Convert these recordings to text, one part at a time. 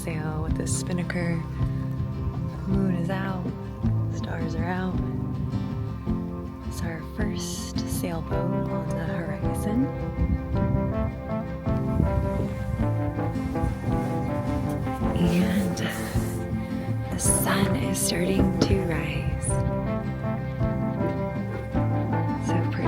sail with this spinnaker. Moon is out, stars are out. It's our first sailboat on the horizon. And the sun is starting to rise. So pretty.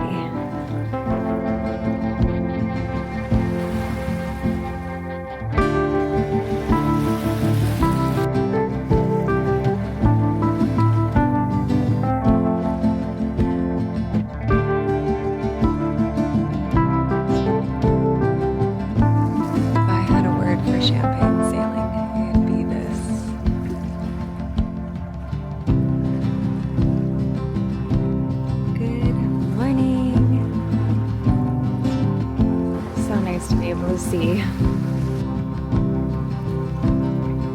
See.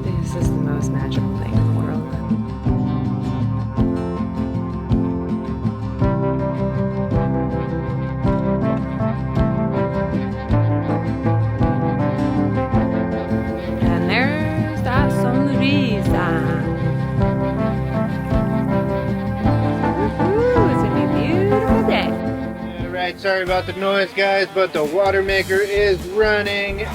This is the most magical thing in the world. And there's that sonrisa. Woohoo! It's gonna be a beautiful day. Alright, sorry about the noise guys, but the water maker is running.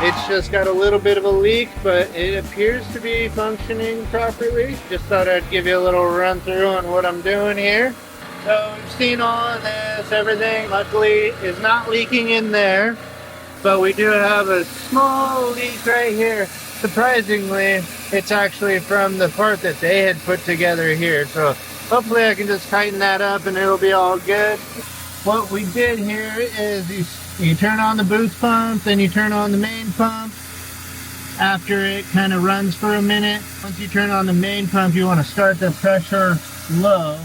It's just got a little bit of a leak, but it appears to be functioning properly. Just thought I'd give you a little run through on what I'm doing here. So we've seen all of this, everything luckily is not leaking in there, but we do have a small leak right here. Surprisingly, it's actually from the part that they had put together here. So hopefully I can just tighten that up and it'll be all good. What we did here is you turn on the boost pump, then you turn on the main pump. After it kind of runs for a minute, once you turn on the main pump, you want to start the pressure low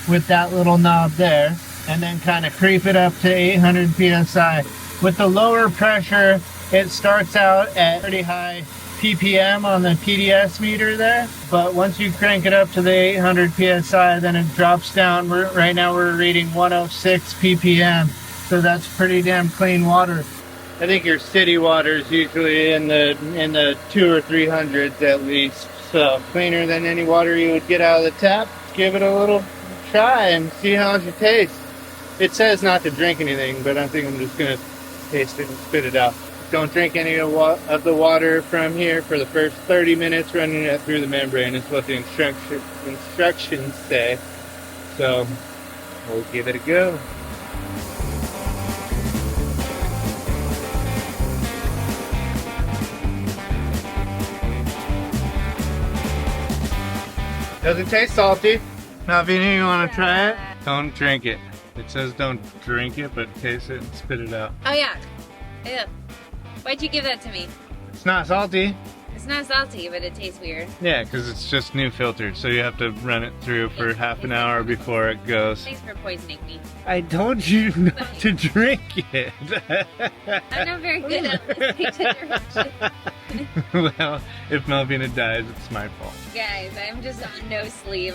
with that little knob there, and then kind of creep it up to 800 psi. With the lower pressure, it starts out at pretty high ppm on the PDS meter there, but once you crank it up to the 800 psi, then it drops down. Right now we're reading 106 ppm, so that's pretty damn clean water. I think your city water is usually in the 200 or 300s at least, so cleaner than any water you would get out of the tap. Give it a little try and see how it tastes. It says not to drink anything, but I think I'm just gonna taste it and spit it out. Don't drink any of the water from here for the first 30 minutes, running it through the membrane is what the instructions say. So we'll give it a go. Doesn't taste salty. Now if you want to try it, don't drink it. It says don't drink it, but taste it and spit it out. Oh yeah. Ew. Why'd you give that to me? It's not salty. It's not salty, but it tastes weird. Yeah, because it's just new filtered, so you have to run it through for half an hour before it goes. Thanks for poisoning me. I told you not to drink it. I'm not very good at listening to directions. Well, if Melvina dies, it's my fault. Guys, I'm just on no sleep.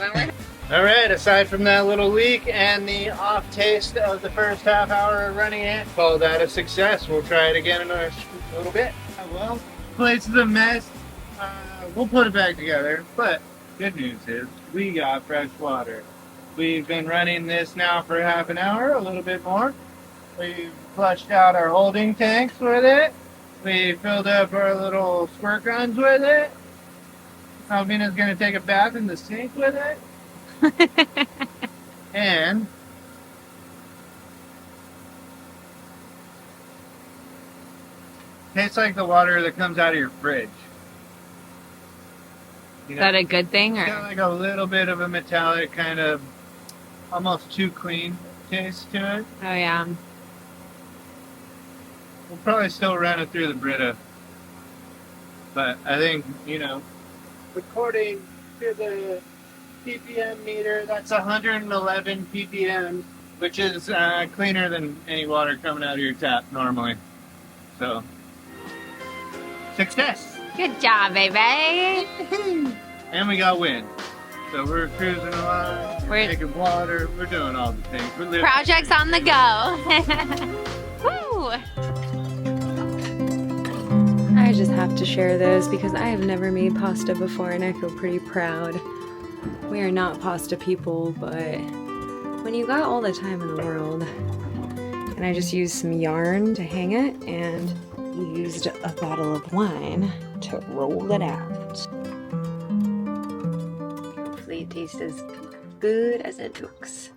Alright, aside from that little leak and the off taste of the first half hour of running it, call that a success. We'll try it again in a little bit. Well, place is a mess. We'll put it back together, but good news is we got fresh water. We've been running this now for half an hour, a little bit more. We've flushed out our holding tanks with it. We filled up our little squirt guns with it. Alvina's gonna take a bath in the sink with it. And tastes like the water that comes out of your fridge. You know, Is that a good thing? it's Or? got like a little bit of a metallic kind of almost too clean taste to it. Oh yeah. We'll probably still run it through the Brita, but I think, you know, according to the ppm meter, that's 111 ppm, which is cleaner than any water coming out of your tap normally. So, success! Good job, baby. And we got wind. So we're cruising along, we're taking water, we're doing all the things. We're living. Project's on the go. Woo! Alright, I just have to share those because I have never made pasta before and I feel pretty proud. We are not pasta people, but when you got all the time in the world, and I just used some yarn to hang it and used a bottle of wine to roll it out. Hopefully it tastes as good as it looks.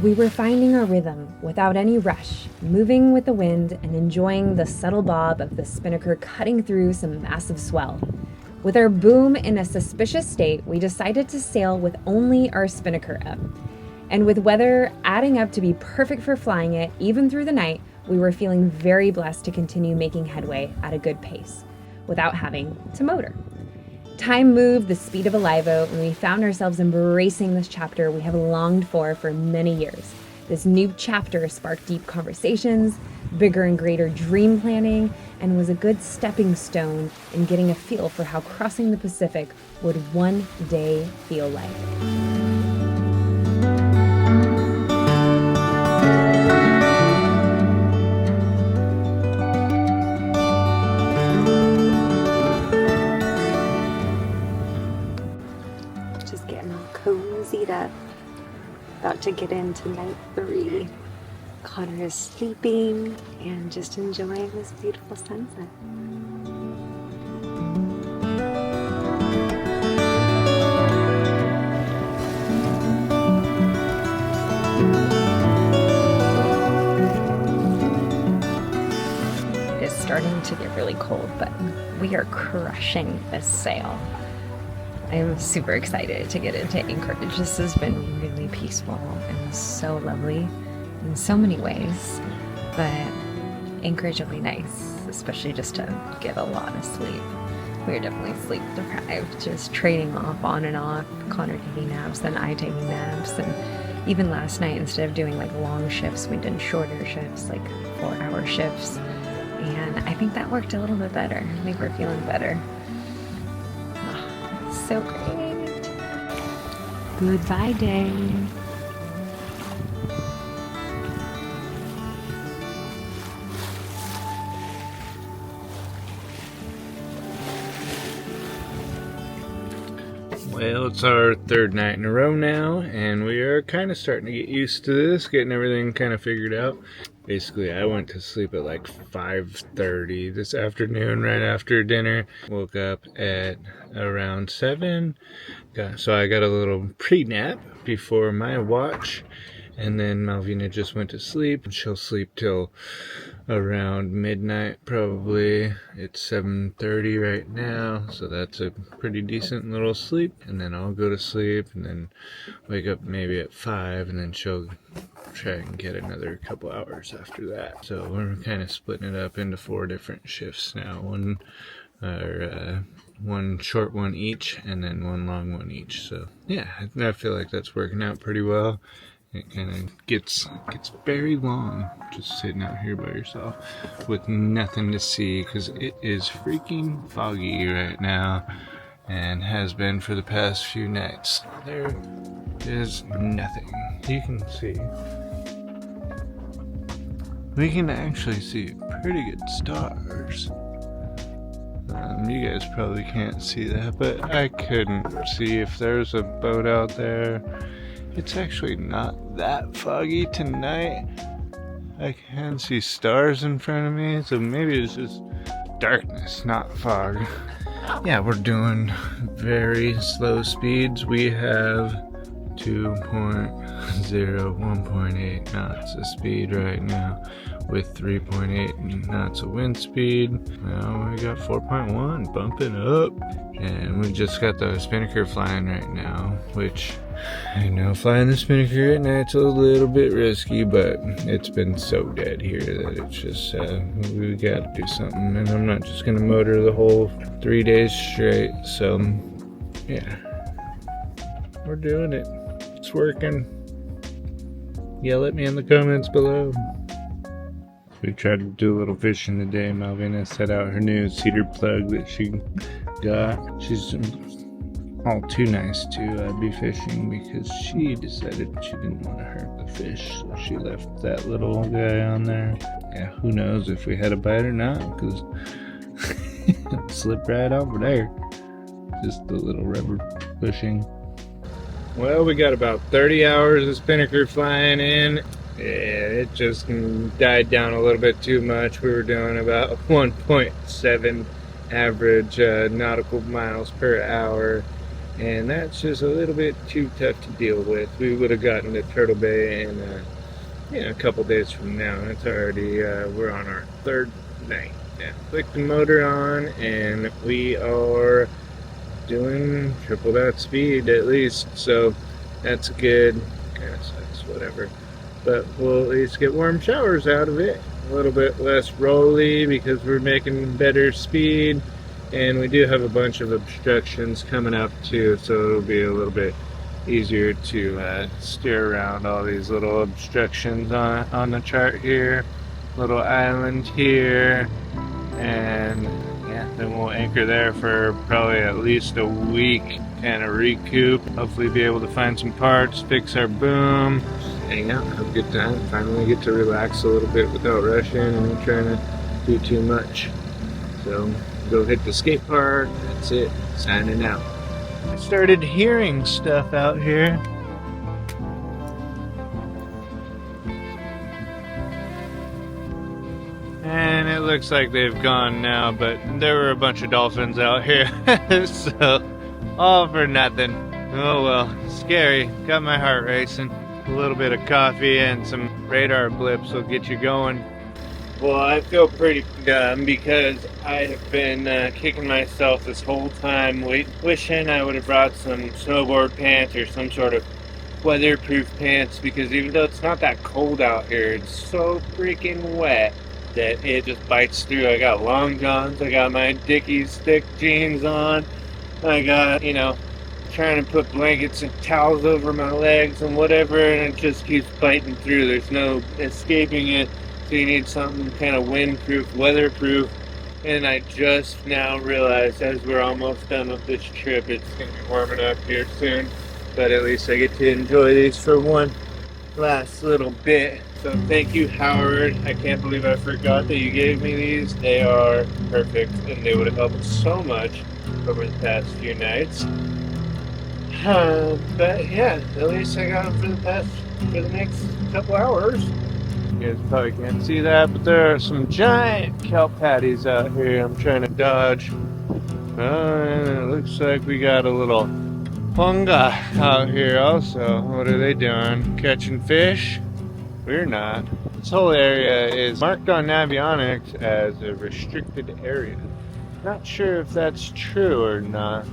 We were finding our rhythm without any rush, moving with the wind and enjoying the subtle bob of the spinnaker cutting through some massive swell. With our boom in a suspicious state, we decided to sail with only our spinnaker up. And with weather adding up to be perfect for flying it, even through the night, we were feeling very blessed to continue making headway at a good pace without having to motor. Time moved the speed of a Alivo, and we found ourselves embracing this chapter we have longed for many years. This new chapter sparked deep conversations, bigger and greater dream planning, and was a good stepping stone in getting a feel for how crossing the Pacific would one day feel like. Cozied up, about to get into night 3. Connor is sleeping and just enjoying this beautiful sunset. It is starting to get really cold, but we are crushing this sail. I am super excited to get into Anchorage. This has been really peaceful and so lovely in so many ways, but Anchorage will be nice, especially just to get a lot of sleep. We're definitely sleep deprived, just trading off on and off, Connor taking naps, then I taking naps, and even last night, instead of doing like long shifts, we did shorter shifts, like 4-hour shifts, and I think that worked a little bit better. I think we're feeling better. So great. Goodbye day. Well, it's our 3rd night in a row now, and we are kind of starting to get used to this, getting everything kind of figured out. Basically, I went to sleep at like 5:30 this afternoon, right after dinner. Woke up at around 7. So I got a little pre-nap before my watch. And then Malvina just went to sleep. She'll sleep till around midnight probably. It's 7:30 right now, so that's a pretty decent little sleep. And then I'll go to sleep and then wake up maybe at 5, and then she'll try and get another couple hours after that. So we're kind of splitting it up into 4 different shifts now. One short one each, and then 1 long one each. So yeah, I feel like that's working out pretty well. It kind of gets very long just sitting out here by yourself with nothing to see, because it is freaking foggy right now and has been for the past few nights. There is nothing. You can see. We can actually see pretty good stars. You guys probably can't see that, but I couldn't see if there's a boat out there. It's actually not that foggy tonight. I can see stars in front of me, so maybe it's just darkness, not fog. Yeah, we're doing very slow speeds. We have 2.0, 1.8 knots of speed right now, with 3.8 knots of wind speed. Now we got 4.1, bumping up. And we just got the spinnaker flying right now, which I know flying the spinnaker at night's a little bit risky, but it's been so dead here that it's just, we gotta do something. And I'm not just gonna motor the whole 3 days straight, so yeah, we're doing it. It's working. Yell at me in the comments below. We tried to do a little fishing today. Malvina set out her new cedar plug that she got. She's all too nice to be fishing because she decided she didn't want to hurt the fish. So she left that little guy on there. Yeah, who knows if we had a bite or not, because it slipped right over there. Just a little rubber bushing. Well, we got about 30 hours of spinnaker flying in. Yeah, it just died down a little bit too much. We were doing about 1.7 average nautical miles per hour, and that's just a little bit too tough to deal with. We would have gotten to Turtle Bay in a couple days from now. It's already we're on our third night now. Click the motor on, and we are doing triple that speed at least, so that's good. Kind of sucks, whatever. But we'll at least get warm showers out of it. A little bit less rolly because we're making better speed. And we do have a bunch of obstructions coming up too, so it'll be a little bit easier to steer around all these little obstructions on the chart here. Little island here. And yeah, then we'll anchor there for probably at least a week. Kind of recoup. Hopefully be able to find some parts, fix our boom. Hang out, have a good time, finally get to relax a little bit without rushing and trying to do too much. So, go hit the skate park, that's it, signing out. I started hearing stuff out here. And it looks like they've gone now, but there were a bunch of dolphins out here, so all for nothing. Oh well, scary, got my heart racing. A little bit of coffee and some radar blips will get you going. Well, I feel pretty dumb because I have been kicking myself this whole time, wishing I would have brought some snowboard pants or some sort of weatherproof pants, because even though it's not that cold out here, it's so freaking wet that it just bites through. I got long johns, I got my Dickies thick jeans on, I got, trying to put blankets and towels over my legs and whatever, and it just keeps biting through. There's no escaping it, so you need something kind of windproof, weatherproof. And I just now realized, as we're almost done with this trip, it's going to be warming up here soon, but at least I get to enjoy these for one last little bit. So thank you, Howard. I can't believe I forgot that you gave me these. They are perfect, and they would have helped so much over the past few nights. But yeah, at least I got them for the next couple hours. You guys probably can't see that, but there are some giant kelp patties out here I'm trying to dodge. And it looks like we got a little ponga out here also. What are they doing? Catching fish? We're not. This whole area is marked on Navionics as a restricted area. Not sure if that's true or not.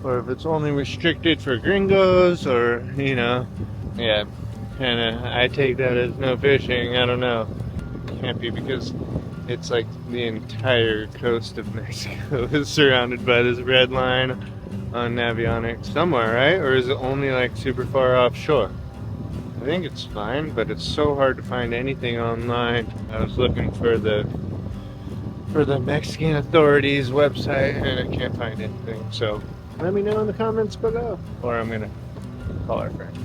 Or if it's only restricted for gringos, or, yeah, I take that as no fishing. I don't know. Can't be, because it's like the entire coast of Mexico is surrounded by this red line on Navionics somewhere, right? Or is it only like super far offshore? I think it's fine, but it's so hard to find anything online. I was looking for the Mexican authorities website, and I can't find anything, so let me know in the comments below, or I'm gonna call our friend.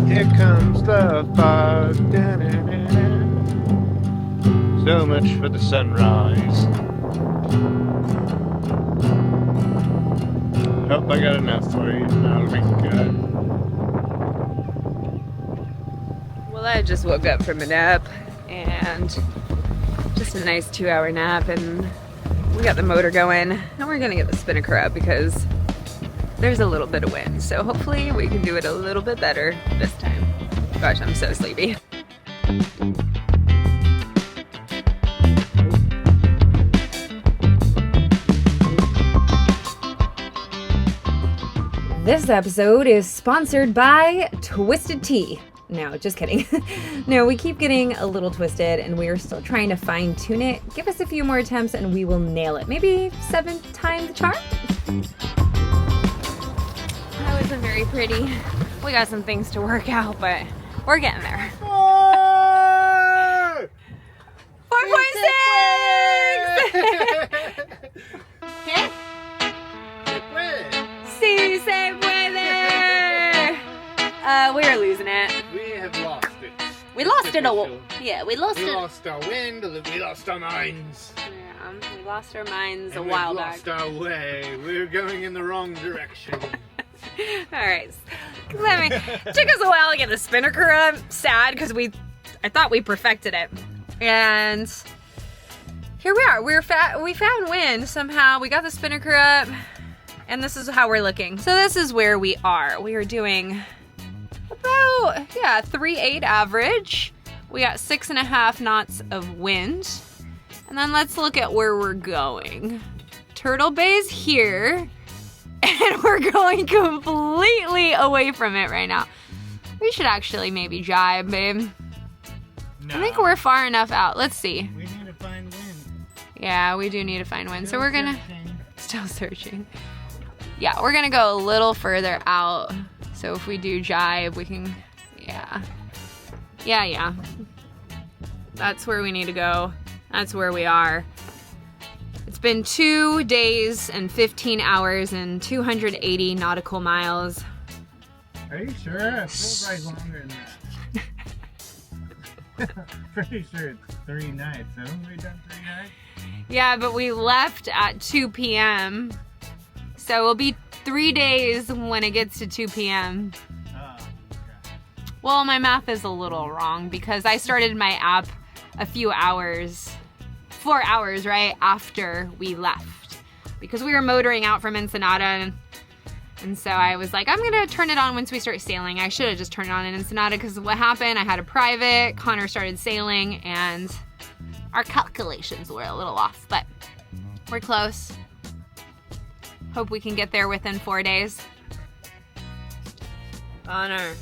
Here comes the fog. So much for the sunrise. Hope I got enough for you. That'll be good. Well, I just woke up from a nap, and just a nice 2-hour nap, and we got the motor going. Now we're gonna get the spinnaker up because there's a little bit of wind, so hopefully we can do it a little bit better this time. Gosh, I'm so sleepy. This episode is sponsored by Twisted Tea. No, just kidding. No, we keep getting a little twisted and we are still trying to fine tune it. Give us a few more attempts and we will nail it. Maybe 7 times the charm? That wasn't very pretty. We got some things to work out, but we're getting there. 4.6! ¿Qué? Sí se puede! We are losing it. We have lost it. We lost it all. Yeah, we lost We it. lost our wind, we lost our minds. Yeah, we lost our minds a And while we've back. lost our way. We're going in the wrong direction. Alright. Took us a while to get the spinnaker up. Sad, because I thought we perfected it. And here we are. We found wind somehow. We got the spinnaker up. And this is how we're looking. So this is where we are. We are doing about, 3.8 average. We got 6.5 knots of wind. And then let's look at where we're going. Turtle Bay's here. And we're going completely away from it right now. We should actually maybe jibe, babe. No. I think we're far enough out. Let's see. We need to find wind. Yeah, we do need to find wind. So we're gonna... Still searching. Yeah, we're gonna go a little further out. So if we do jibe, we can, yeah. That's where we need to go. That's where we are. It's been 2 days and 15 hours and 280 nautical miles. Are you sure? It feels like longer than that. Pretty sure it's 3 nights. Haven't we done 3 nights? Yeah, but we left at 2 p.m. So it'll be 3 days when it gets to 2 p.m. Oh, okay. Well, my math is a little wrong because I started my app a few hours, 4 hours, right, after we left. Because we were motoring out from Ensenada and so I was like, I'm gonna turn it on once we start sailing. I should have just turned it on in Ensenada because what happened, I had a private, Connor started sailing and our calculations were a little off, but we're close. Hope we can get there within 4 days. Connor,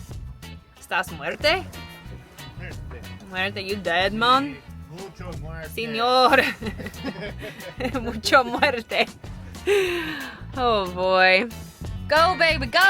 ¿estás muerte? Muerte, you dead, man? Mucho muerte. Señor. Mucho muerte. Oh boy. Go, baby, go!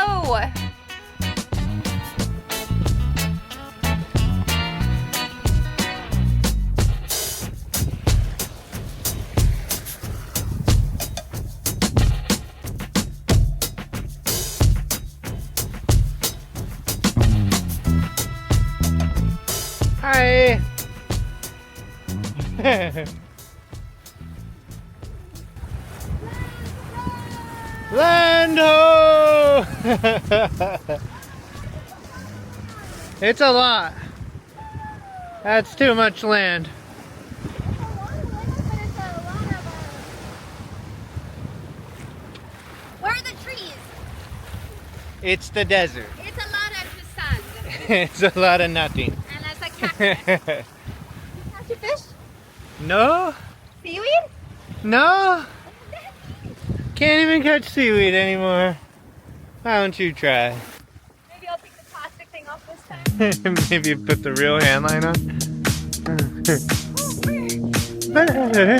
Hi! Land ho! It's a lot. That's too much land. Where are the trees? It's the desert. It's a lot of the sun. It's a lot of nothing. And that's a cactus. Catch a fish? No? Seaweed? No? Can't even catch seaweed anymore. Why don't you try? Maybe I'll take the plastic thing off this time. Maybe put the real hand line on.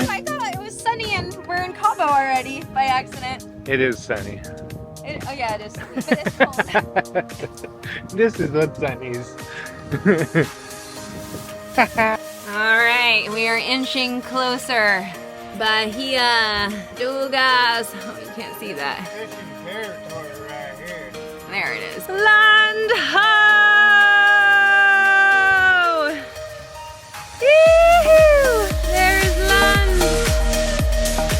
I thought it was sunny and we're in Cabo already by accident. It is sunny. Oh yeah, it is. But it's cold. This is what sunny's. Alright, we are inching closer. Bahia Tortugas. Oh, you can't see that. Fishing territory right here. There it is. Land ho! Woo-hoo! There's land.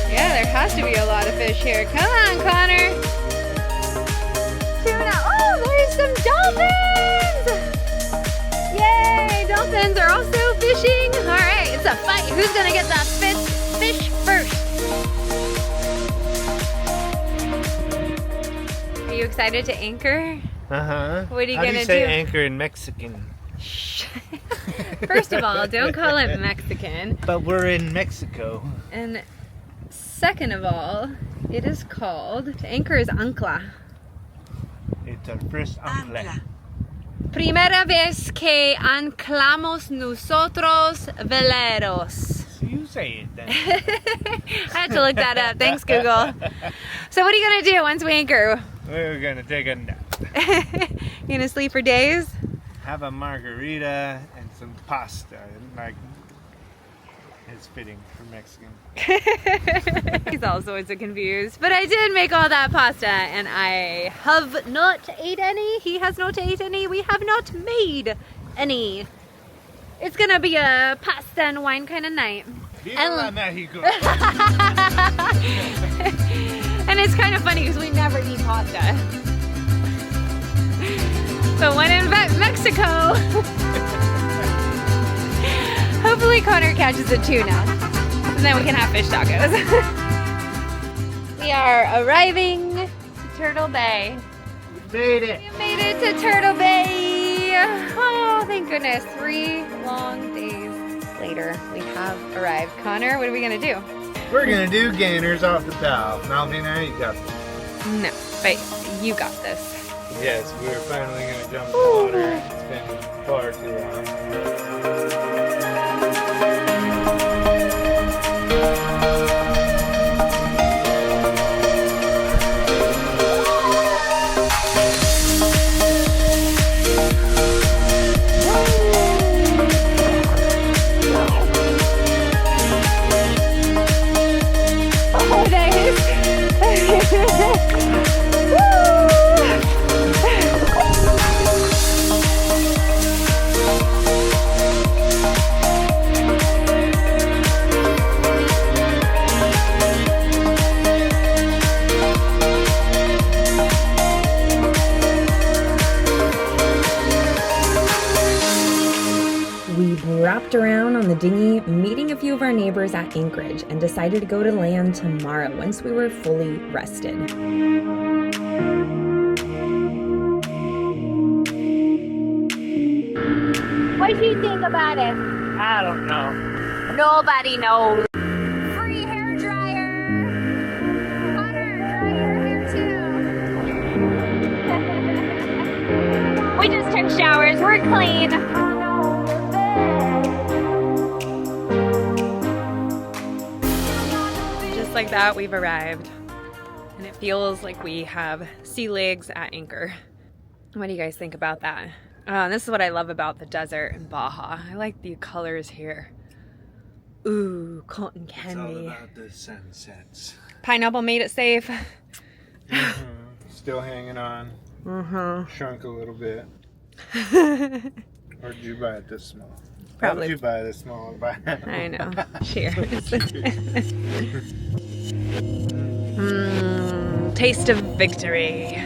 Yeah, there has to be a lot of fish here. Come on, Connor. Tuna. Oh, there's some dolphins! Yay! Dolphins are also fishing. All right, it's a fight. Who's gonna get that fish first? excited to anchor? Uh-huh. What are you How do gonna you say do? anchor in Mexican? Shh. First of all, don't call it Mexican. But we're in Mexico. And second of all, it is called, to anchor is ancla. It's our first ancla. Primera vez que anclamos nosotros veleros. So you say it then. I had to look that up. Thanks, Google. So what are you gonna do once we anchor? We're gonna take a nap. You gonna sleep for days? Have a margarita and some pasta. Like, it's fitting for Mexican. He's all sorts of confused. But I did make all that pasta and I have not ate any. He has not ate any. We have not made any. It's gonna be a pasta and wine kind of night. Viva la Mexico! And it's kind of funny because we never eat pasta. So when in Mexico, hopefully Connor catches a tuna, and then we can have fish tacos. We are arriving to Turtle Bay. We made it! We made it to Turtle Bay. Oh, thank goodness. 3 long days later, we have arrived. Connor, what are we gonna do? We're gonna do gainers off the bow. Malvina, you got this. No, but you got this. Yes, we're finally gonna jump in the water. It's been far too long. Oh, nice. We wrapped around on the dinghy, meeting a few of our neighbors at Anchorage, and decided to go to land tomorrow once we were fully rested. What do you think about it? I don't know. Nobody knows. Free hair dryer. Connor, dry your hair too. We just took showers. We're clean. Just like that, we've arrived. And it feels like we have sea legs at anchor. What do you guys think about that? This is what I love about the desert in Baja. I like the colors here. Ooh, cotton candy. It's all about the sunsets. Pineapple made it safe. Still hanging on. Shrunk a little bit. Or did you buy it this small? Probably. Why did you buy this small? I know. Cheers. Taste of victory.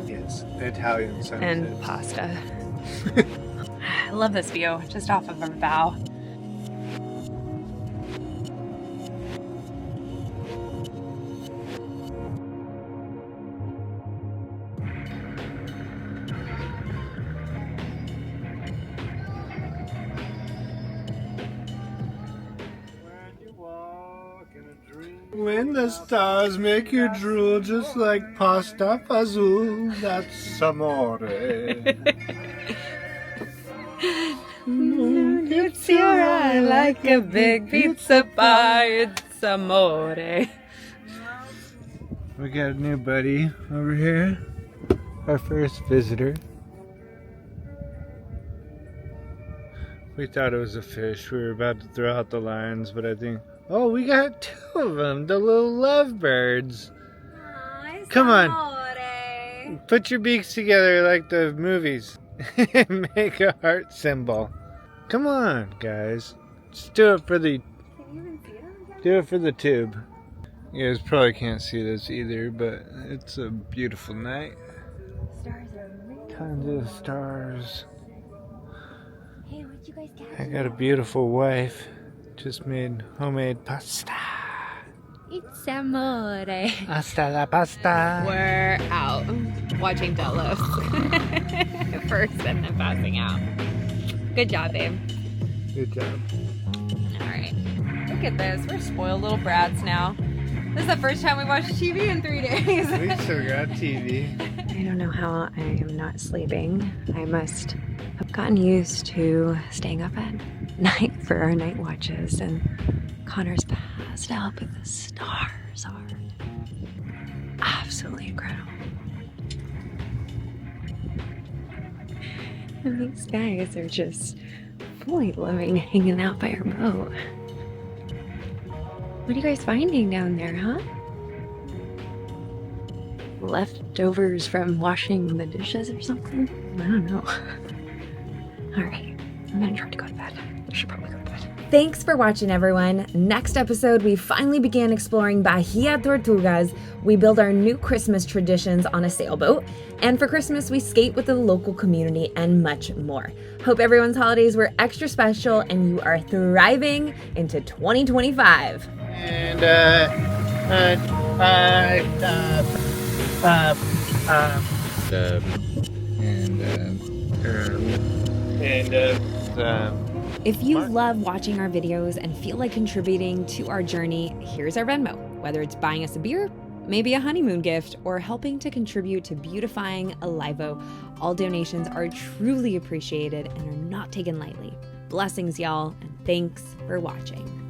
Yes, the Italian sunset. And pasta. I love this view, just off of our bow. When the stars make you drool just like pasta fazool, that's amore. It's your eye like a big pizza pie, it's amore. We got a new buddy over here. Our first visitor. We thought it was a fish. We were about to throw out the lines, but I think... Oh, we got 2 of them, the little lovebirds. Come on. Put your beaks together like the movies. Make a heart symbol. Come on, guys. Just do it for the... Do it for the tube. You guys probably can't see this either, but it's a beautiful night. Stars are amazing. Tons of stars. Hey, what you guys catch? I got a beautiful wife. Just made homemade pasta. It's amore. Hasta la pasta. We're out. watching Delos first and then passing out. Good job, babe. Good job. All right. Look at this. We're spoiled little brats now. This is the first time we watched TV in 3 days. We still got TV. I don't know how I am not sleeping. I must have gotten used to staying up at night for our night watches, and Connor's passed out, but the stars are absolutely incredible. And these guys are just fully loving hanging out by our boat. What are you guys finding down there, huh? Leftovers from washing the dishes or something? I don't know. All right, I'm gonna try to go to bed. I should probably go to bed. Thanks for watching, everyone. Next episode, we finally began exploring Bahia Tortugas. We build our new Christmas traditions on a sailboat. And for Christmas, we skate with the local community and much more. Hope everyone's holidays were extra special and you are thriving into 2025. And, If you love watching our videos and feel like contributing to our journey, here's our Venmo. Whether it's buying us a beer, maybe a honeymoon gift, or helping to contribute to beautifying Alivo, all donations are truly appreciated and are not taken lightly. Blessings, y'all, and thanks for watching.